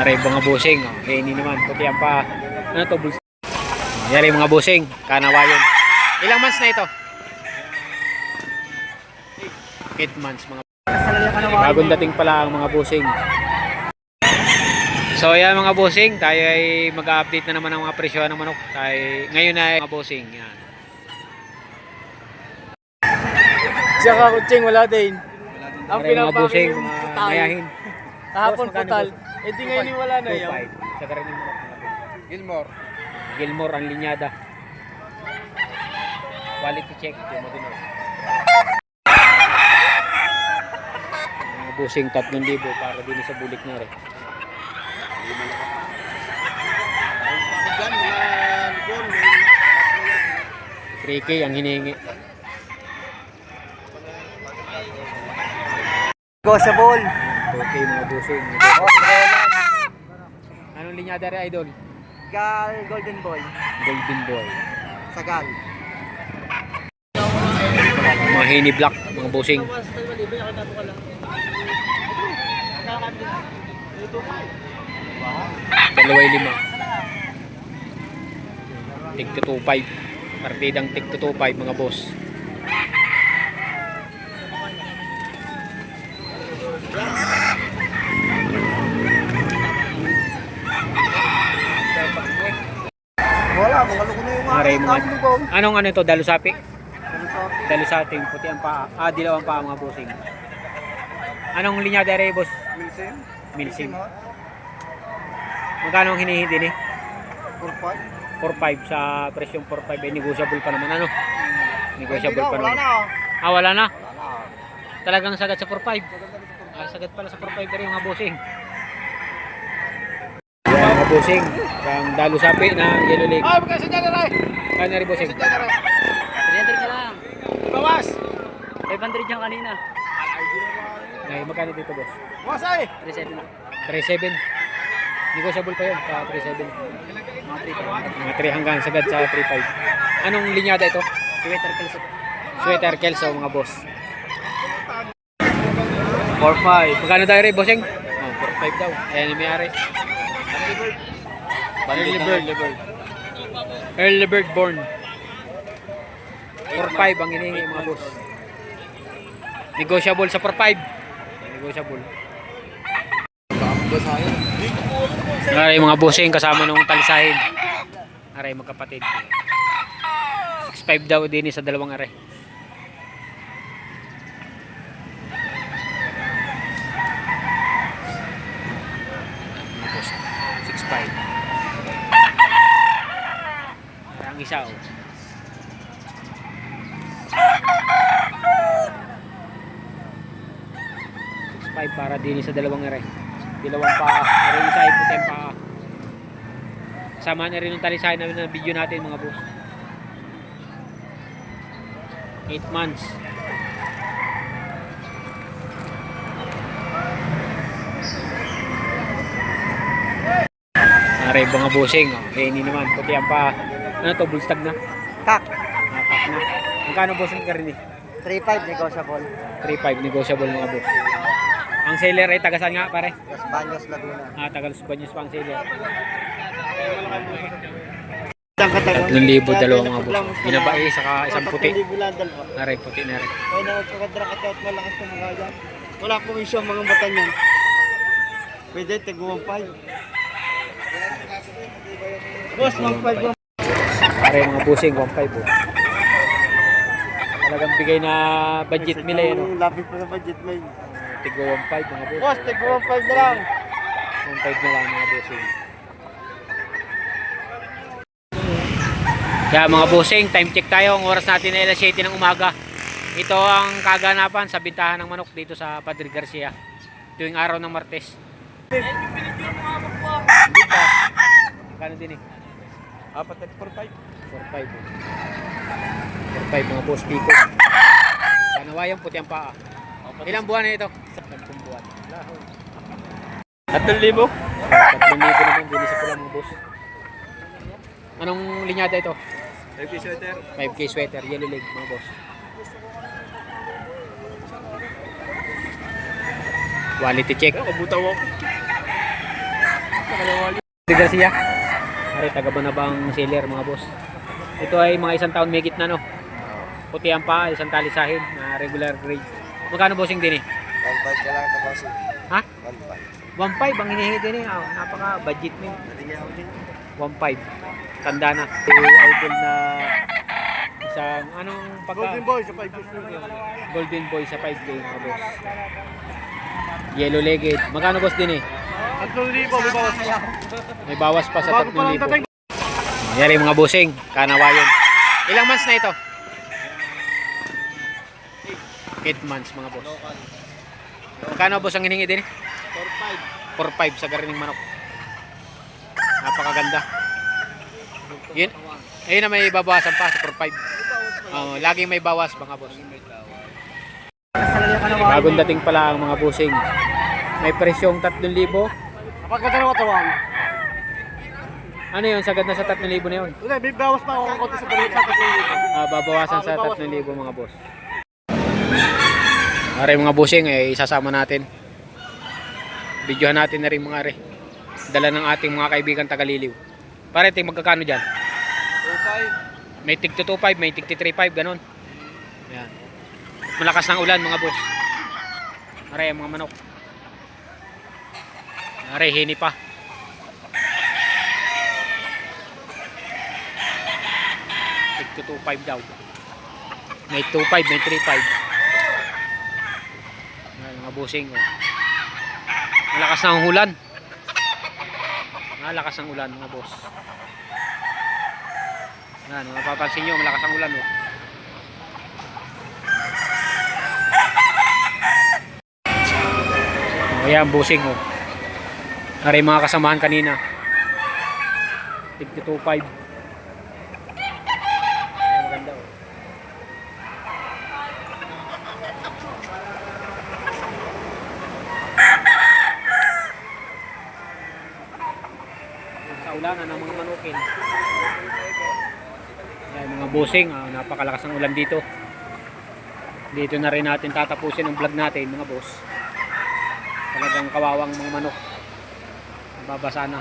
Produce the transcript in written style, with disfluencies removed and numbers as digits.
Aray mga busing. Ini naman. Puti ang pa. Ano to? Yari mga busing. Kanawayon. Ilang months na ito? 8 months mga. Bagong dating pala ang mga busing. So yan mga busing, tayo ay mag-update na naman ng mga presyo ng manok. Ngayon ay mga busing. Yan. Tsaka kutsing wala din. Ang Mga busing, pinapakinggan mga putal. mayahin. Kahapon Boss, magkano, putal. boss? Eh di ngayon wala na yan. 2.5. Sa karaming manok. Gilmore. Gilmore ang linyada. Quality check. Mga busing 3,000 para din sa bulik na rin. 3K ang hinihingi. Negotiable. Okay mga busing. Anong linyada rin idol? Gal Golden Boy. Golden Boy. Sagal. Mga hini black, mga busing. Dalaway 5. Tig to 2.5. Partidang tig to 2.5 mga boss. Wala, mga loko na yung Aray, mga, lugaw. anong ano ito? Dalusapi? Dalusapi, puti ang paa. Dilaw ang paa mga bossing. Anong linyada rin boss? Milsim. Milsim. Magkano ang hinihingi ni? 4-5. 4.5 sa presyong 4.5 ay negotiable pa naman ano? Negotiable pa Wala naman. na. Wala na. Wala na. Talagang sagad sa 4.5. Sagad pala sa 4.5 rin mga bossing. Yan mga bossing. Ang dalusapi na yellow lake. Ay, magkasi dyan na rin. Kaya na rin bossing. 300 ka lang. Bawas. 500 yung kanina. Ay, magkano dito boss? Bawas ay. 3.7. Negotiable pa yun sa 3.7. Mga 3 hanggang sagad sa 3.5. Anong linyada ito? Sweater kelso. Sweater kelso mga boss. 4-5. Magkano tayo rin bossing? 4.5 daw. Ayan ang may-ari. Early bird. Early bird born. 4.5 ang hinihingi mga boss. Negotiable sa 4.5. Negotiable. Aray mga bossing kasama nung talisahin. Aray magkapatid. 6.5 daw din sa dalawang aray. Mga boss, 6.5. Ang isa oh. 6.5 para din sa dalawang aray. Dalawang paa. Aray isa ay puting paa. Kasama na rin yung talisahin namin na video natin mga boss. 8 months. Aray mga bossing. Ini naman. Puti ang paa. Ano to? Bullstag na? Kak. Nakak na. Magkano bossing ka rin eh? 3-5 negotiable. 3.5 negotiable mga boss. Ang seller ay tagasan nga pare. Los Baños, Laguna. Taga Los Baños pa ang seller. Ang katagal. 3,000 dalawa mga boss. Binabae saka isang puti. 3,000 lang dalawa. Aray puti na rin. Kaya na magpakadra ka at malakas na mga yan. Wala komisyon mga mata niyan. Pwede, tiguang 5. Boss, 1.5 Aray mga bossing 1.5 oh. Talagang bigay na budget nila yan oh. Lapit pa sa budget may. Tigo 1.5 mga boss. Boss, tiguang 5 na lang. 1.5 na lang mga bossing. Kaya mga bossing, time check tayo. Ang oras natin ay alas 7 ng umaga. Ito ang kaganapan sa bintahan ng manok dito sa Padre Garcia. Tuwing araw ng Martes. Hindi pa. Kano din eh? 4.5. 4.5 mga boss Pico. Kanawayang puti ang paa. Ilang buwan na ito? 10 buwan. 3,000? 3,000 naman din sa pula mga boss. Anong linyada ito? 5K sweater. 5K sweater, yellow leg mga boss. Quality check. Kabutaw ako. Padre Garcia. Ari taga Banabang seller mga boss. Ito ay mga 1 taon megit na no. Puti ang pa, isang talisahin na regular grade. Magkano bossing din eh? 1.5 ka lang ito boss. Ha? 1.5. 1.5 ang hinihingi din eh. Oh, napaka budget mo. Natingin ako din. 1.5. Tanda na. Idol na isang anong pagka Golden Boy sa 5 Golden Boy sa 5K mga boss. Yellow legged. Magkano boss din eh? 3,000 may bawas. May bawas pa sa Bago pa lang 3,000. tatay. Yari mga bossing, kanawayon. Ilang months na ito? 8 months mga boss. Magkano boss ang hinihingi din eh? 4.5 sa garining manok. Napakaganda. Yun. Ayun na may babawasan pa sa 4.5. Laging may bawas mga boss. Bagong dating pala ang mga bossing. May presyong 3,000. Kapag na katawan. Ano yun? Sagad na sa 3,000 na yun. Wala, may bawas pa ako konti sa balik sa 3,000. Babawasan sa 3,000 mga boss. Are mga bossing isasama natin. Videohan natin na rin mga are. Dala ng ating mga kaibigan taga-Liliw. Pare ting magkakano diyan? 2.5. May tig 2.5, may tig 3.5 ganon. Yan. Malakas ng ulan mga boss. Are mga manok. Are hini pa. Tig 2.5 daw. May 2.5, may 3.5. Yan, mga bossing. Oh. Malakas na ang ulan. Malakas ang ulan mga boss. Yan, mapapansin nyo, malakas ang ulan. Oh. Ayan, bossing. Oh. Naray mga kasamahan kanina. Tig 2.5. Maganda. Oh. Ulan ng mga manukin. Ayan, mga bossing, napakalakas ng ulan dito. Dito na rin natin tatapusin ang vlog natin mga boss. Talagang kawawang mga manok. Babasa na.